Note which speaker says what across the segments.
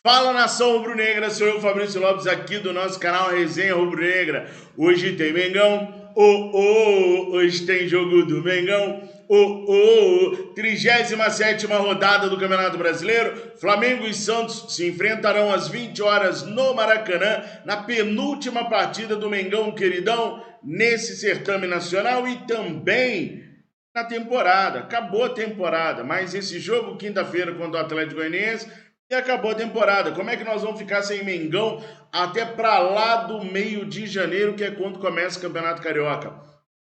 Speaker 1: Fala, nação rubro-negra, sou eu, Fabrício Lopes, aqui do nosso canal Resenha Rubro-Negra. Hoje tem Mengão, hoje tem jogo do Mengão, 37ª rodada do Campeonato Brasileiro. Flamengo e Santos se enfrentarão às 20 horas no Maracanã, na penúltima partida do Mengão, queridão, nesse certame nacional e também na temporada. Acabou a temporada, mas esse jogo, quinta-feira, contra o Atlético Goianiense, e acabou a temporada. Como é que nós vamos ficar sem Mengão até pra lá do meio de janeiro, que é quando começa o Campeonato Carioca?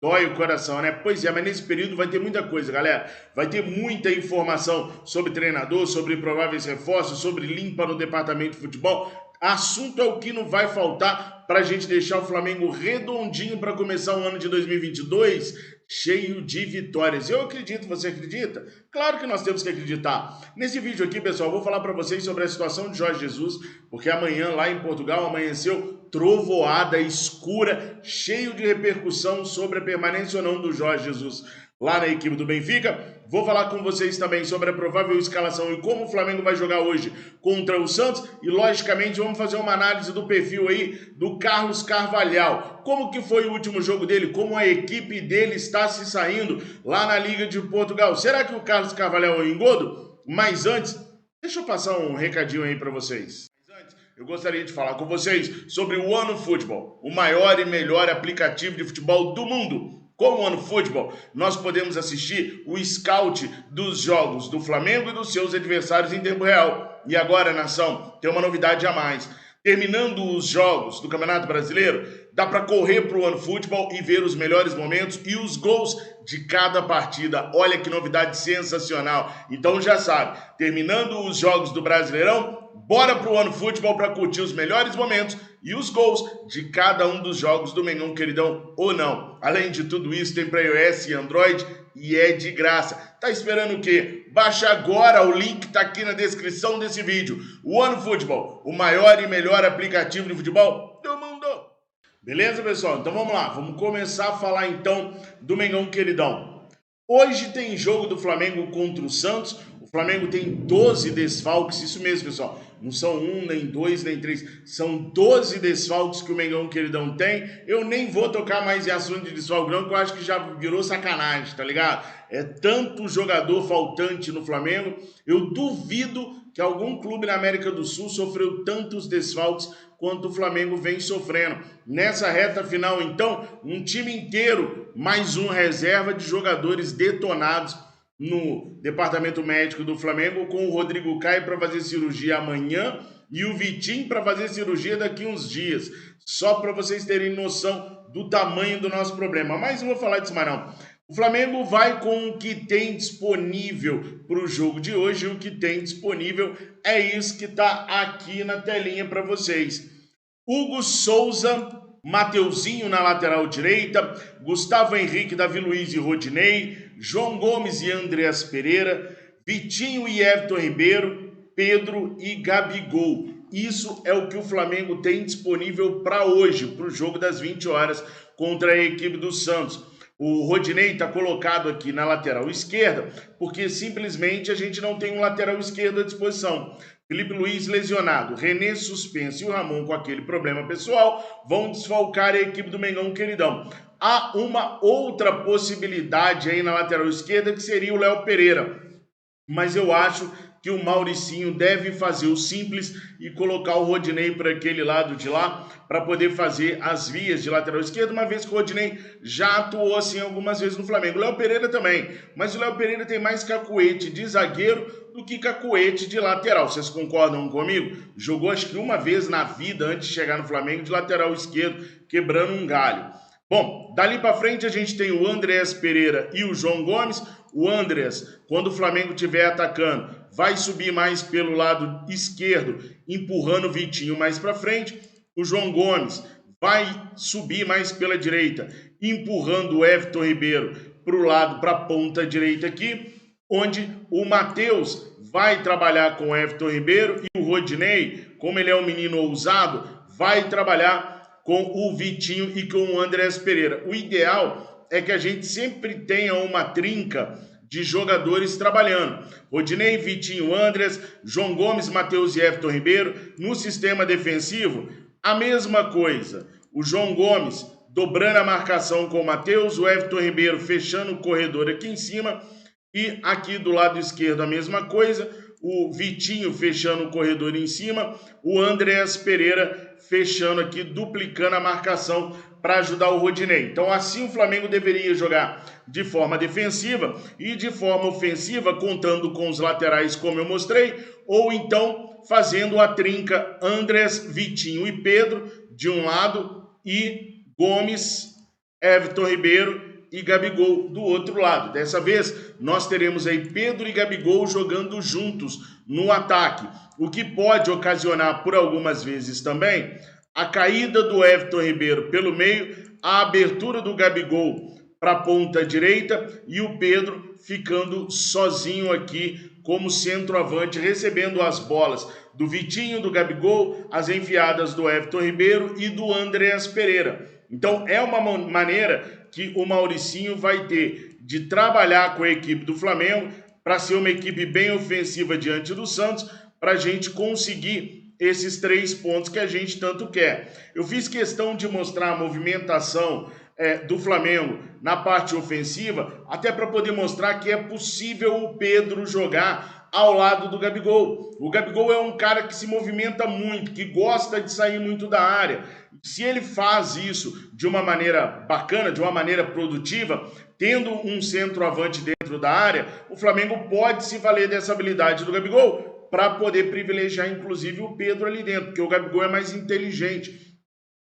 Speaker 1: Dói o coração, né? Pois é, mas nesse período vai ter muita coisa, galera. Vai ter muita informação sobre treinador, sobre prováveis reforços, sobre limpa no departamento de futebol. Assunto é o que não vai faltar para a gente deixar o Flamengo redondinho para começar o ano de 2022 cheio de vitórias. Eu acredito, você acredita? Claro que nós temos que acreditar. Nesse vídeo aqui, pessoal, eu vou falar para vocês sobre a situação de Jorge Jesus, porque amanhã lá em Portugal amanheceu trovoada escura, cheio de repercussão sobre a permanência ou não do Jorge Jesus lá na equipe do Benfica. Vou falar com vocês também sobre a provável escalação e como o Flamengo vai jogar hoje contra o Santos. E, logicamente, vamos fazer uma análise do perfil aí do Carlos Carvalhal. Como que foi o último jogo dele? Como a equipe dele está se saindo lá na Liga de Portugal? Será que o Carlos Carvalhal é um engodo? Mas antes, deixa eu passar um recadinho aí para vocês. Eu gostaria de falar com vocês sobre o OneFootball, o maior e melhor aplicativo de futebol do mundo. Com o OneFootball, nós podemos assistir o scout dos jogos do Flamengo e dos seus adversários em tempo real. E agora, nação, tem uma novidade a mais. Terminando os jogos do Campeonato Brasileiro, dá para correr para o OneFootball e ver os melhores momentos e os gols de cada partida. Olha que novidade sensacional. Então já sabe, terminando os jogos do Brasileirão, bora pro OneFootball para curtir os melhores momentos e os gols de cada um dos jogos do Mengão, queridão, ou não. Além de tudo isso, tem para iOS e Android e é de graça. Tá esperando o quê? Baixa agora, o link tá aqui na descrição desse vídeo. O OneFootball, o maior e melhor aplicativo de futebol do mundo. Beleza, pessoal? Então vamos lá, vamos começar a falar então do Mengão, queridão. Hoje tem jogo do Flamengo contra o Santos. O Flamengo tem 12 desfalques, isso mesmo, pessoal. Não são 1, nem 2, nem 3. São 12 desfalques que o Mengão, queridão, tem. Eu nem vou tocar mais em assunto de desfalque, não, porque eu acho que já virou sacanagem, tá ligado? É tanto jogador faltante no Flamengo. Eu duvido que algum clube na América do Sul sofreu tantos desfalques quanto o Flamengo vem sofrendo. Nessa reta final, então, um time inteiro, mais um reserva de jogadores detonados no departamento médico do Flamengo, com o Rodrigo Caio para fazer cirurgia amanhã e o Vitinho para fazer cirurgia daqui uns dias. Só para vocês terem noção do tamanho do nosso problema. Mas não vou falar disso mais não. O Flamengo vai com o que tem disponível para o jogo de hoje. E o que tem disponível é isso que está aqui na telinha para vocês. Hugo Souza, Mateuzinho na lateral direita, Gustavo Henrique, Davi Luiz e Rodinei, João Gomes e Andreas Pereira, Vitinho e Everton Ribeiro, Pedro e Gabigol. Isso é o que o Flamengo tem disponível para hoje, para o jogo das 20 horas contra a equipe do Santos. O Rodinei está colocado aqui na lateral esquerda, porque simplesmente a gente não tem um lateral esquerdo à disposição. Felipe Luiz lesionado, René suspenso e o Ramon com aquele problema pessoal vão desfalcar a equipe do Mengão, queridão. Há uma outra possibilidade aí na lateral esquerda que seria o Léo Pereira, mas eu acho que o Mauricinho deve fazer o simples e colocar o Rodinei para aquele lado de lá para poder fazer as vias de lateral esquerdo, uma vez que o Rodinei já atuou assim algumas vezes no Flamengo. O Léo Pereira também, mas o Léo Pereira tem mais cacuete de zagueiro do que cacuete de lateral. Vocês concordam comigo? Jogou acho que uma vez na vida antes de chegar no Flamengo de lateral esquerdo, quebrando um galho. Bom, dali para frente a gente tem o Andreas Pereira e o João Gomes. O Andreas, quando o Flamengo estiver atacando, vai subir mais pelo lado esquerdo, empurrando o Vitinho mais para frente. O João Gomes vai subir mais pela direita, empurrando o Everton Ribeiro para o lado, para a ponta direita aqui, onde o Matheus vai trabalhar com o Everton Ribeiro e o Rodinei, como ele é um menino ousado, vai trabalhar com o Vitinho e com o Andreas Pereira. O ideal é que a gente sempre tenha uma trinca de jogadores trabalhando. Rodinei, Vitinho, Andreas, João Gomes, Matheus e Everton Ribeiro. No sistema defensivo, a mesma coisa. O João Gomes dobrando a marcação com o Matheus, o Everton Ribeiro fechando o corredor aqui em cima. E aqui do lado esquerdo a mesma coisa, o Vitinho fechando o corredor em cima, o Andreas Pereira fechando aqui, duplicando a marcação para ajudar o Rodinei. Então assim o Flamengo deveria jogar de forma defensiva e de forma ofensiva, contando com os laterais como eu mostrei, ou então fazendo a trinca Andreas, Vitinho e Pedro de um lado e Gomes, Everton Ribeiro e Gabigol do outro lado. Dessa vez, nós teremos aí Pedro e Gabigol jogando juntos no ataque, o que pode ocasionar por algumas vezes também a caída do Everton Ribeiro pelo meio, a abertura do Gabigol para a ponta direita e o Pedro ficando sozinho aqui como centroavante, recebendo as bolas do Vitinho, do Gabigol, as enfiadas do Everton Ribeiro e do Andreas Pereira. Então é uma maneira que o Mauricinho vai ter de trabalhar com a equipe do Flamengo para ser uma equipe bem ofensiva diante do Santos, para a gente conseguir esses 3 pontos que a gente tanto quer. Eu fiz questão de mostrar a movimentação do Flamengo na parte ofensiva, até para poder mostrar que é possível o Pedro jogar ao lado do Gabigol. O Gabigol é um cara que se movimenta muito, que gosta de sair muito da área. Se ele faz isso de uma maneira bacana, de uma maneira produtiva, tendo um centroavante dentro da área, o Flamengo pode se valer dessa habilidade do Gabigol para poder privilegiar inclusive o Pedro ali dentro, porque o Gabigol é mais inteligente.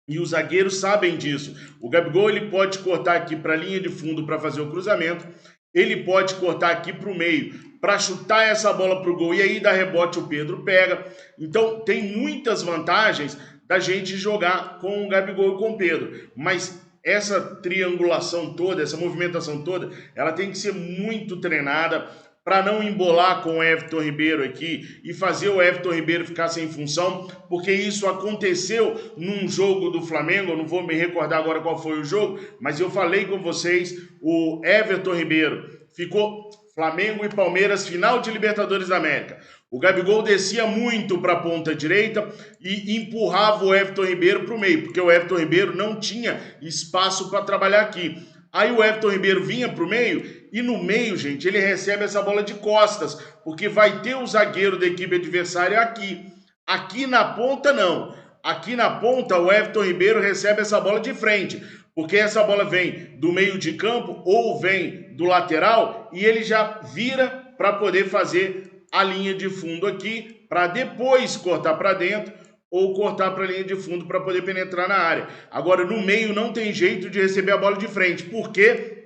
Speaker 1: E os zagueiros sabem disso. O Gabigol ele pode cortar aqui para a linha de fundo para fazer o cruzamento, ele pode cortar aqui para o meio para chutar essa bola para o gol e aí dar rebote o Pedro pega. Então tem muitas vantagens da gente jogar com o Gabigol e com o Pedro. Mas essa triangulação toda, essa movimentação toda, ela tem que ser muito treinada para não embolar com o Everton Ribeiro aqui e fazer o Everton Ribeiro ficar sem função, porque isso aconteceu num jogo do Flamengo, eu não vou me recordar agora qual foi o jogo, mas eu falei com vocês, o Everton Ribeiro ficou Flamengo e Palmeiras, final de Libertadores da América. O Gabigol descia muito para a ponta direita e empurrava o Everton Ribeiro para o meio, porque o Everton Ribeiro não tinha espaço para trabalhar aqui. Aí o Everton Ribeiro vinha para o meio e no meio, gente, ele recebe essa bola de costas, porque vai ter o zagueiro da equipe adversária aqui. Aqui na ponta, não. Aqui na ponta, o Everton Ribeiro recebe essa bola de frente, porque essa bola vem do meio de campo ou vem do lateral e ele já vira para poder fazer a linha de fundo aqui, para depois cortar para dentro ou cortar para a linha de fundo para poder penetrar na área. Agora, no meio não tem jeito de receber a bola de frente, porque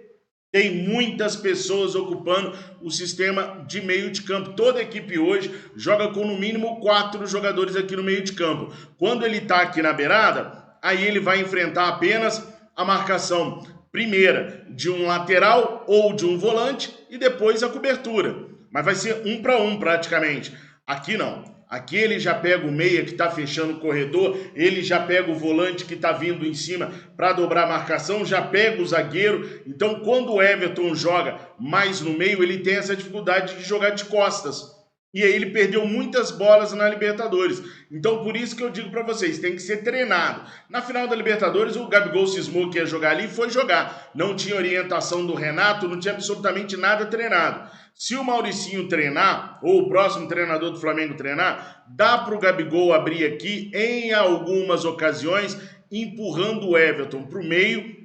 Speaker 1: tem muitas pessoas ocupando o sistema de meio de campo. Toda equipe hoje joga com no mínimo 4 jogadores aqui no meio de campo. Quando ele está aqui na beirada, aí ele vai enfrentar apenas a marcação primeira de um lateral ou de um volante e depois a cobertura. Mas vai ser 1 para 1 praticamente. Aqui não. Aqui ele já pega o meia que está fechando o corredor, ele já pega o volante que está vindo em cima para dobrar a marcação, já pega o zagueiro. Então, quando o Everton joga mais no meio, ele tem essa dificuldade de jogar de costas. E aí ele perdeu muitas bolas na Libertadores. Então, por isso que eu digo para vocês, tem que ser treinado. Na final da Libertadores, o Gabigol cismou que ia jogar ali e foi jogar. Não tinha orientação do Renato, não tinha absolutamente nada treinado. Se o Mauricinho treinar, ou o próximo treinador do Flamengo treinar, dá para o Gabigol abrir aqui, em algumas ocasiões, empurrando o Everton para o meio,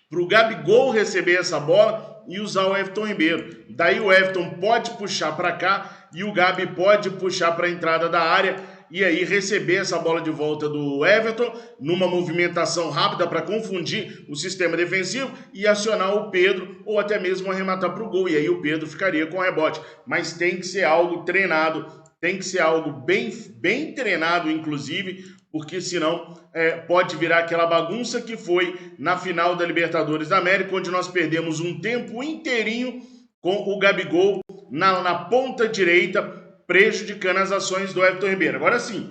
Speaker 1: para o Gabigol receber essa bola e usar o Everton Ribeiro. Daí o Everton pode puxar para cá e o Gabi pode puxar para a entrada da área e aí receber essa bola de volta do Everton numa movimentação rápida para confundir o sistema defensivo e acionar o Pedro ou até mesmo arrematar para o gol. E aí o Pedro ficaria com rebote. Mas tem que ser algo treinado, tem que ser algo bem treinado, inclusive, porque senão pode virar aquela bagunça que foi na final da Libertadores da América, onde nós perdemos um tempo inteirinho com o Gabigol na ponta direita, prejudicando as ações do Everton Ribeiro. Agora sim,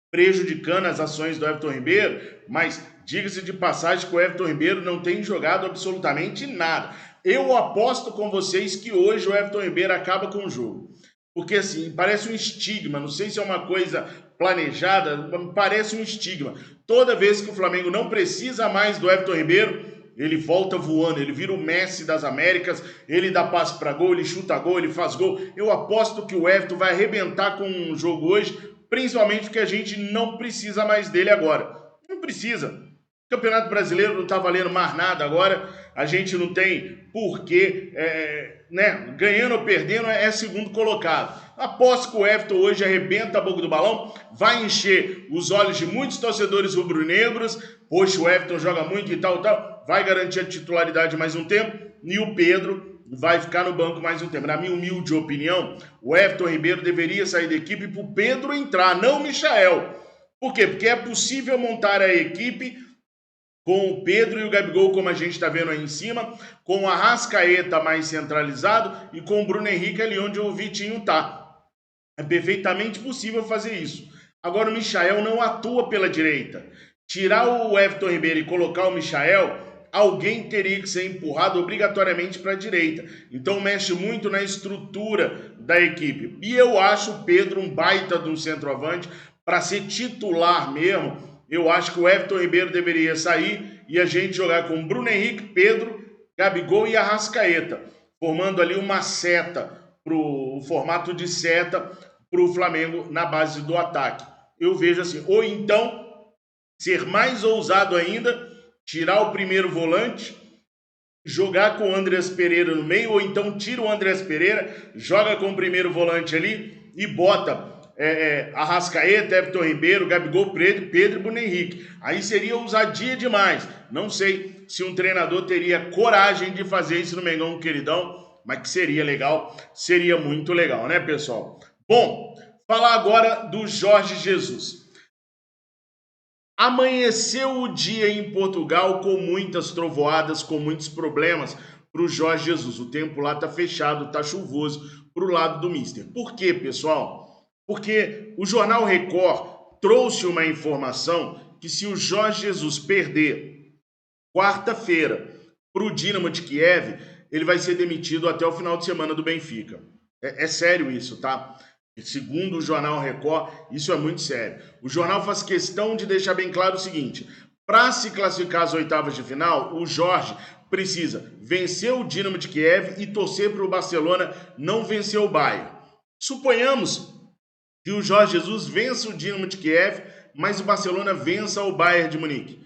Speaker 1: prejudicando as ações do Everton Ribeiro, mas diga-se de passagem que o Everton Ribeiro não tem jogado absolutamente nada. Eu aposto com vocês que hoje o Everton Ribeiro acaba com o jogo. Porque assim, parece um estigma, não sei se é uma coisa planejada, parece um estigma. Toda vez que o Flamengo não precisa mais do Everton Ribeiro, ele volta voando, ele vira o Messi das Américas, ele dá passe para gol, ele chuta gol, ele faz gol. Eu aposto que o Everton vai arrebentar com o jogo hoje, principalmente porque a gente não precisa mais dele agora. Não precisa. O Campeonato Brasileiro não está valendo mais nada agora, a gente não tem porquê, né? Ganhando ou perdendo é segundo colocado. Aposto que o Everton hoje arrebenta a boca do balão, vai encher os olhos de muitos torcedores rubro-negros. Poxa, o Everton joga muito e tal, vai garantir a titularidade mais um tempo, e o Pedro vai ficar no banco mais um tempo. Na minha humilde opinião, o Everton Ribeiro deveria sair da equipe para o Pedro entrar, não o Michael. Por quê? Porque é possível montar a equipe com o Pedro e o Gabigol, como a gente está vendo aí em cima, com o Arrascaeta mais centralizado e com o Bruno Henrique ali onde o Vitinho está. É perfeitamente possível fazer isso. Agora o Michael não atua pela direita. Tirar o Everton Ribeiro e colocar o Michael, alguém teria que ser empurrado obrigatoriamente para a direita. Então mexe muito na estrutura da equipe. E eu acho o Pedro um baita de um centroavante para ser titular mesmo. Eu acho que o Everton Ribeiro deveria sair e a gente jogar com Bruno Henrique, Pedro, Gabigol e Arrascaeta, formando ali uma seta, o formato de seta para o Flamengo na base do ataque. Eu vejo assim, ou então ser mais ousado ainda, tirar o primeiro volante, jogar com o Andreas Pereira no meio, ou então tira o Andreas Pereira, joga com o primeiro volante ali e bota Arrascaeta, Everton Ribeiro, Gabigol, Pedro e Bruno Henrique. Aí seria ousadia demais. Não sei se um treinador teria coragem de fazer isso no Mengão Queridão, mas que seria legal, seria muito legal, né, pessoal? Bom, falar agora do Jorge Jesus. Amanheceu o dia em Portugal com muitas trovoadas, com muitos problemas para o Jorge Jesus. O tempo lá tá fechado, tá chuvoso para o lado do Mister. Por quê, pessoal? Porque o Jornal Record trouxe uma informação que se o Jorge Jesus perder quarta-feira para o Dinamo de Kiev, ele vai ser demitido até o final de semana do Benfica. É sério isso, tá? Segundo o Jornal Record, isso é muito sério. O jornal faz questão de deixar bem claro o seguinte: para se classificar às oitavas de final, o Jorge precisa vencer o Dinamo de Kiev e torcer para o Barcelona não vencer o Bayern. Suponhamos que o Jorge Jesus vença o Dinamo de Kiev, mas o Barcelona vença o Bayern de Munique.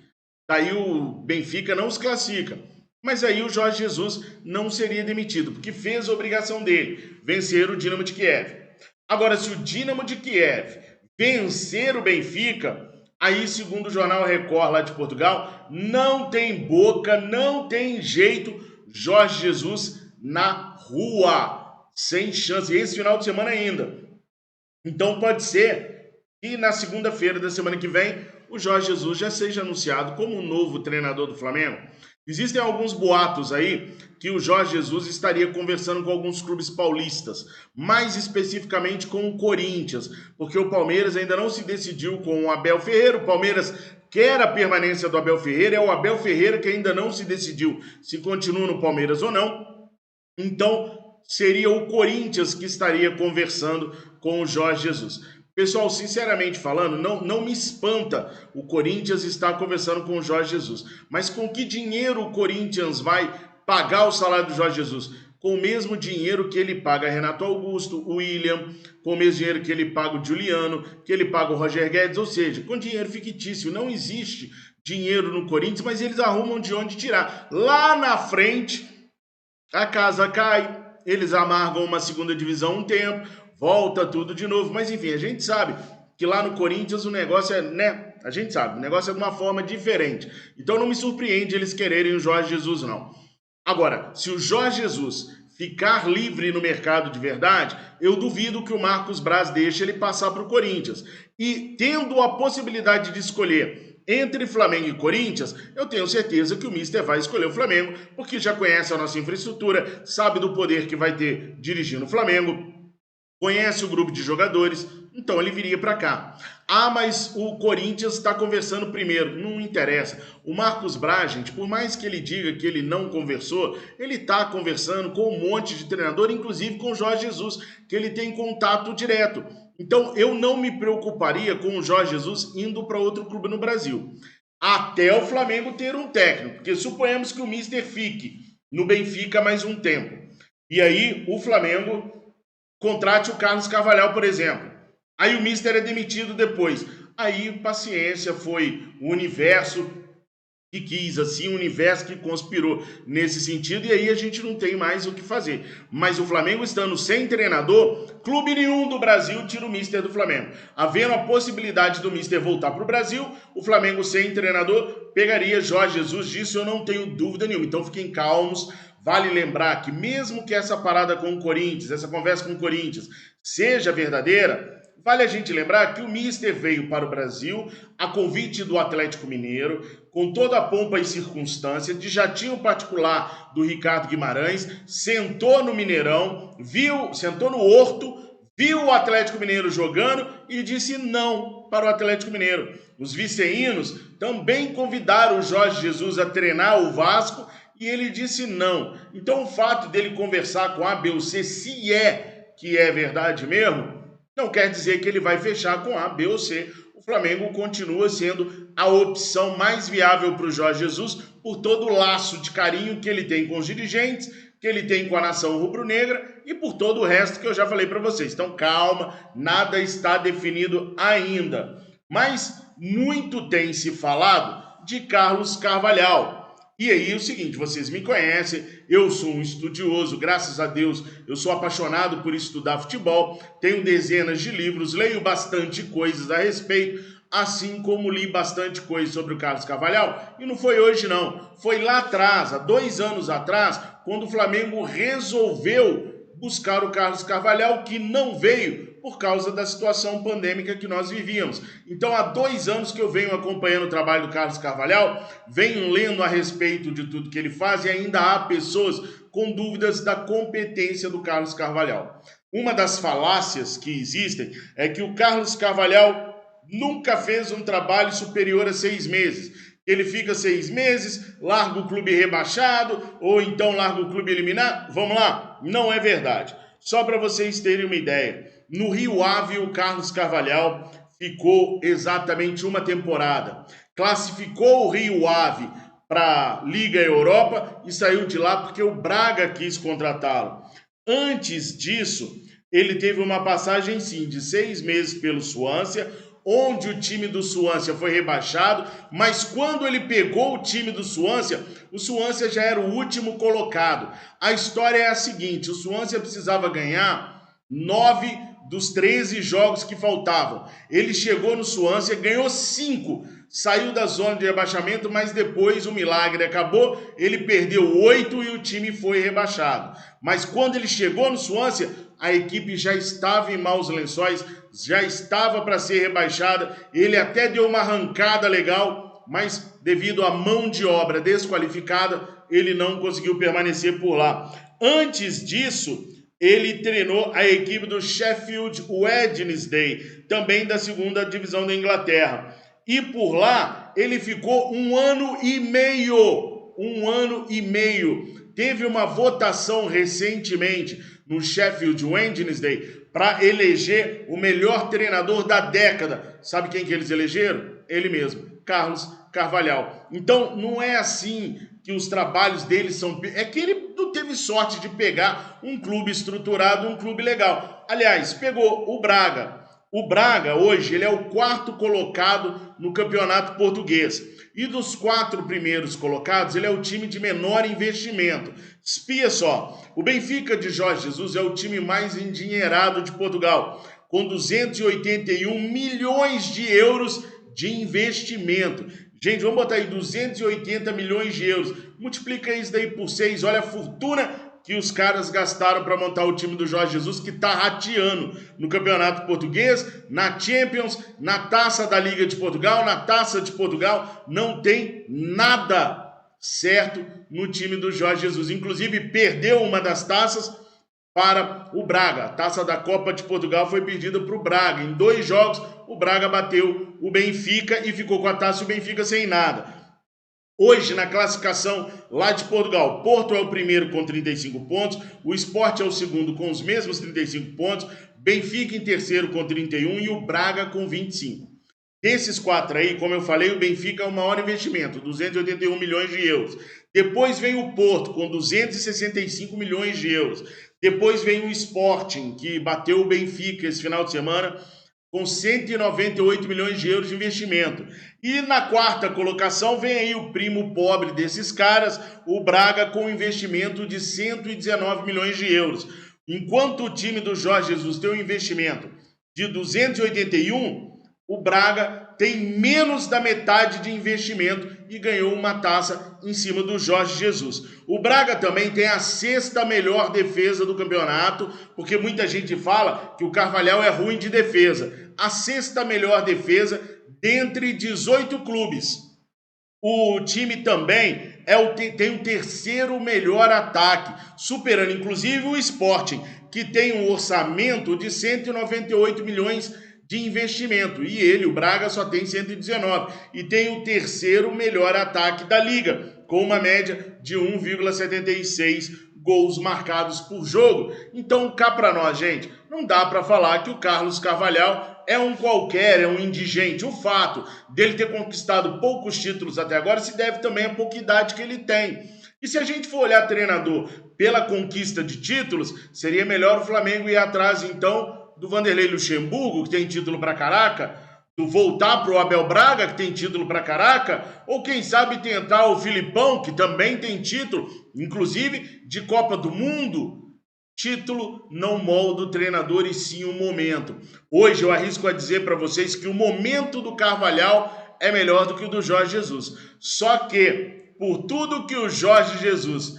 Speaker 1: Daí o Benfica não se classifica. Mas aí o Jorge Jesus não seria demitido, porque fez a obrigação dele, vencer o Dinamo de Kiev. Agora, se o Dinamo de Kiev vencer o Benfica, aí, segundo o Jornal Record lá de Portugal, não tem boca, não tem jeito, Jorge Jesus na rua, sem chance, esse final de semana ainda. Então pode ser que na segunda-feira da semana que vem, o Jorge Jesus já seja anunciado como o novo treinador do Flamengo. Existem alguns boatos aí que o Jorge Jesus estaria conversando com alguns clubes paulistas, mais especificamente com o Corinthians, porque o Palmeiras ainda não se decidiu com o Abel Ferreira. O Palmeiras quer a permanência do Abel Ferreira, é o Abel Ferreira que ainda não se decidiu se continua no Palmeiras ou não. Então, seria o Corinthians que estaria conversando com o Jorge Jesus. Pessoal, sinceramente falando, não me espanta o Corinthians estar conversando com o Jorge Jesus. Mas com que dinheiro o Corinthians vai pagar o salário do Jorge Jesus? Com o mesmo dinheiro que ele paga Renato Augusto, o William, com o mesmo dinheiro que ele paga o Juliano, que ele paga o Roger Guedes, ou seja, com dinheiro fictício. Não existe dinheiro no Corinthians, mas eles arrumam de onde tirar. Lá na frente, a casa cai, eles amargam uma segunda divisão um tempo, volta tudo de novo, mas enfim, a gente sabe que lá no Corinthians o negócio é, né, a gente sabe, o negócio é de uma forma diferente. Então não me surpreende eles quererem o Jorge Jesus, não. Agora, se o Jorge Jesus ficar livre no mercado de verdade, eu duvido que o Marcos Braz deixe ele passar para o Corinthians. E tendo a possibilidade de escolher entre Flamengo e Corinthians, eu tenho certeza que o Mister vai escolher o Flamengo, porque já conhece a nossa infraestrutura, sabe do poder que vai ter dirigindo o Flamengo, conhece o grupo de jogadores, então ele viria para cá. Ah, mas o Corinthians está conversando primeiro. Não interessa. O Marcos Braz, gente, por mais que ele diga que ele não conversou, ele está conversando com um monte de treinador, inclusive com o Jorge Jesus, que ele tem contato direto. Então eu não me preocuparia com o Jorge Jesus indo para outro clube no Brasil. Até o Flamengo ter um técnico, porque suponhamos que o Mister fique no Benfica mais um tempo. E aí o Flamengo contrate o Carlos Carvalhal, por exemplo. Aí o Mister é demitido depois. Aí, paciência, foi o universo que quis, assim, o universo que conspirou nesse sentido, e aí a gente não tem mais o que fazer. Mas o Flamengo estando sem treinador, clube nenhum do Brasil tira o Mister do Flamengo. Havendo a possibilidade do Mister voltar para o Brasil, o Flamengo sem treinador pegaria Jorge Jesus, disso eu não tenho dúvida nenhuma. Então fiquem calmos. Vale lembrar que mesmo que essa parada com o Corinthians, essa conversa com o Corinthians seja verdadeira, vale a gente lembrar que o Mister veio para o Brasil a convite do Atlético Mineiro, com toda a pompa e circunstância, de jatinho particular do Ricardo Guimarães, sentou no Mineirão, sentou no Horto, viu o Atlético Mineiro jogando e disse não para o Atlético Mineiro. Os viceínos também convidaram o Jorge Jesus a treinar o Vasco e ele disse não. Então o fato dele conversar com A, B ou C, se é que é verdade mesmo, não quer dizer que ele vai fechar com A, B ou C. O Flamengo continua sendo a opção mais viável para o Jorge Jesus por todo o laço de carinho que ele tem com os dirigentes, que ele tem com a nação rubro-negra e por todo o resto que eu já falei para vocês. Então calma, nada está definido ainda. Mas muito tem se falado de Carlos Carvalhal. E aí é o seguinte, vocês me conhecem, eu sou um estudioso, graças a Deus, eu sou apaixonado por estudar futebol, tenho dezenas de livros, leio bastante coisas a respeito, assim como li bastante coisa sobre o Carlos Carvalhal. E não foi hoje não, foi lá atrás, há 2 anos atrás, quando o Flamengo resolveu buscar o Carlos Carvalhal, que não veio por causa da situação pandêmica que nós vivíamos. Então, há 2 anos que eu venho acompanhando o trabalho do Carlos Carvalhal, venho lendo a respeito de tudo que ele faz e ainda há pessoas com dúvidas da competência do Carlos Carvalhal. Uma das falácias que existem é que o Carlos Carvalhal nunca fez um trabalho superior a 6 meses. Ele fica 6 meses, larga o clube rebaixado, ou então larga o clube eliminado. Vamos lá? Não é verdade. Só para vocês terem uma ideia, no Rio Ave o Carlos Carvalhal ficou exatamente uma temporada. Classificou o Rio Ave para a Liga Europa e saiu de lá porque o Braga quis contratá-lo. Antes disso, ele teve uma passagem sim de 6 meses pelo Swansea, onde o time do Swansea foi rebaixado, mas quando ele pegou o time do Swansea, o Swansea já era o último colocado. A história é a seguinte, o Swansea precisava ganhar 9 dos 13 jogos que faltavam. Ele chegou no Swansea, ganhou 5, saiu da zona de rebaixamento, mas depois o milagre acabou, ele perdeu 8 e o time foi rebaixado. Mas quando ele chegou no Swansea, a equipe já estava em maus lençóis, já estava para ser rebaixada, ele até deu uma arrancada legal, mas devido à mão de obra desqualificada, ele não conseguiu permanecer por lá. Antes disso, ele treinou a equipe do Sheffield Wednesday, também da 2ª divisão da Inglaterra. E por lá, ele ficou 1 ano e meio. 1 ano e meio. Teve uma votação recentemente no Sheffield Wednesday para eleger o melhor treinador da década. Sabe quem que eles elegeram? Ele mesmo, Carlos Carvalhal. Então, não é assim que os trabalhos dele são... É que ele não teve sorte de pegar um clube estruturado, um clube legal. Aliás, pegou o Braga. O Braga, hoje, ele é o 4º colocado no campeonato português. E dos 4 primeiros colocados, ele é o time de menor investimento. Espia só, o Benfica de Jorge Jesus é o time mais endinheirado de Portugal, com 281 milhões de euros de investimento. Gente, vamos botar aí 280 milhões de euros. Multiplica isso daí por 6, olha a fortuna que os caras gastaram para montar o time do Jorge Jesus, que está rateando no Campeonato Português, na Champions, na Taça da Liga de Portugal, na Taça de Portugal. Não tem nada certo no time do Jorge Jesus. Inclusive, perdeu uma das taças para o Braga. A taça da Copa de Portugal foi perdida para o Braga. Em 2 jogos, o Braga bateu o Benfica e ficou com a taça e o Benfica sem nada. Hoje, na classificação lá de Portugal, Porto é o primeiro com 35 pontos, o Sport é o segundo com os mesmos 35 pontos, Benfica em terceiro com 31 e o Braga com 25. Desses 4 aí, como eu falei, o Benfica é o maior investimento, 281 milhões de euros. Depois vem o Porto com 265 milhões de euros. Depois vem o Sporting, que bateu o Benfica esse final de semana, com 198 milhões de euros de investimento. E na 4ª colocação vem aí o primo pobre desses caras, o Braga, com investimento de 119 milhões de euros. Enquanto o time do Jorge Jesus tem um investimento de 281, o Braga tem menos da metade de investimento e ganhou uma taça em cima do Jorge Jesus. O Braga também tem a 6ª melhor defesa do campeonato, porque muita gente fala que o Carvalhal é ruim de defesa. A 6ª melhor defesa dentre 18 clubes. O time também tem o 3º melhor ataque, superando inclusive o Sporting, que tem um orçamento de 198 milhões de investimento, e ele, o Braga, só tem 119, e tem o 3º melhor ataque da liga, com uma média de 1,76 gols marcados por jogo. Então, cá pra nós, gente, não dá pra falar que o Carlos Carvalhal é um qualquer, é um indigente. O fato dele ter conquistado poucos títulos até agora se deve também à pouca idade que ele tem. E se a gente for olhar treinador pela conquista de títulos, seria melhor o Flamengo ir atrás, então, do Vanderlei Luxemburgo, que tem título pra caraca, do voltar pro Abel Braga, que tem título pra caraca, ou quem sabe tentar o Filipão, que também tem título, inclusive de Copa do Mundo. Título não molda o treinador e sim o momento. Hoje eu arrisco a dizer para vocês que o momento do Carvalhal é melhor do que o do Jorge Jesus. Só que, por tudo que o Jorge Jesus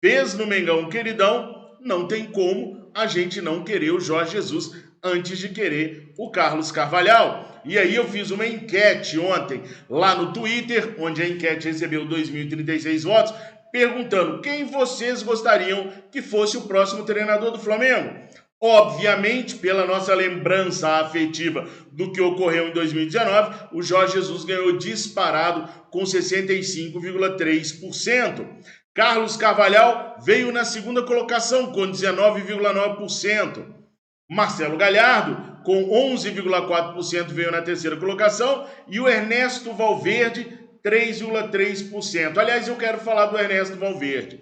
Speaker 1: fez no Mengão queridão, não tem como a gente não querer o Jorge Jesus antes de querer o Carlos Carvalhal. E aí eu fiz uma enquete ontem lá no Twitter, onde a enquete recebeu 2.036 votos, perguntando quem vocês gostariam que fosse o próximo treinador do Flamengo. Obviamente, pela nossa lembrança afetiva do que ocorreu em 2019, o Jorge Jesus ganhou disparado com 65,3%. Carlos Carvalhal veio na 2ª colocação com 19,9%. Marcelo Galhardo, com 11,4%, veio na 3ª colocação. E o Ernesto Valverde, 3,3%. Aliás, eu quero falar do Ernesto Valverde.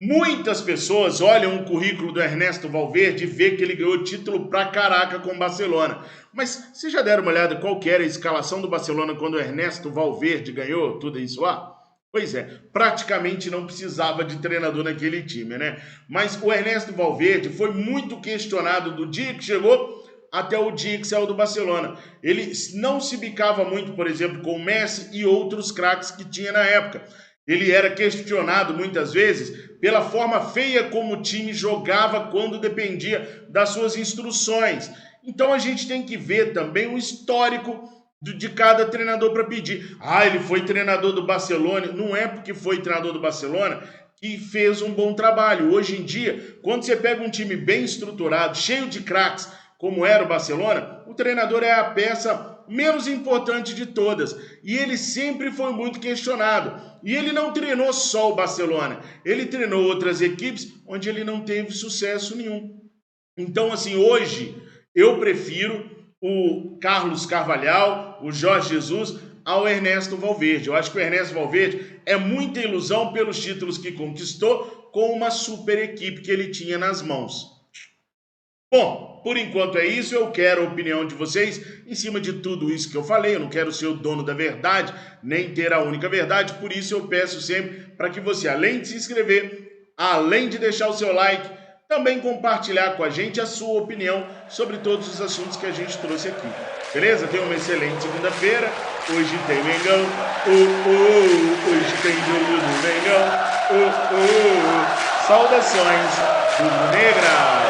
Speaker 1: Muitas pessoas olham o currículo do Ernesto Valverde e vê que ele ganhou título pra caraca com o Barcelona. Mas vocês já deram uma olhada qual que era a escalação do Barcelona quando o Ernesto Valverde ganhou tudo isso lá? Pois é, praticamente não precisava de treinador naquele time, né? Mas o Ernesto Valverde foi muito questionado do dia que chegou até o dia que saiu do Barcelona. Ele não se bicava muito, por exemplo, com o Messi e outros craques que tinha na época. Ele era questionado muitas vezes pela forma feia como o time jogava quando dependia das suas instruções. Então a gente tem que ver também o histórico de cada treinador para pedir. Ele foi treinador do Barcelona. Não é porque foi treinador do Barcelona que fez um bom trabalho. Hoje em dia, quando você pega um time bem estruturado, cheio de craques, como era o Barcelona, o treinador é a peça menos importante de todas. E ele sempre foi muito questionado. E ele não treinou só o Barcelona. Ele treinou outras equipes onde ele não teve sucesso nenhum. Então, assim, hoje eu prefiro o Carlos Carvalhal, o Jorge Jesus, ao Ernesto Valverde. Eu acho que o Ernesto Valverde é muita ilusão pelos títulos que conquistou com uma super equipe que ele tinha nas mãos. Bom, por enquanto é isso. Eu quero a opinião de vocês em cima de tudo isso que eu falei. Eu não quero ser o dono da verdade, nem ter a única verdade. Por isso eu peço sempre para que você, além de se inscrever, além de deixar o seu like, também compartilhar com a gente a sua opinião sobre todos os assuntos que a gente trouxe aqui. Beleza? Tenha uma excelente segunda-feira. Hoje tem Mengão. Hoje tem jogo do Mengão. Saudações rubro-negras.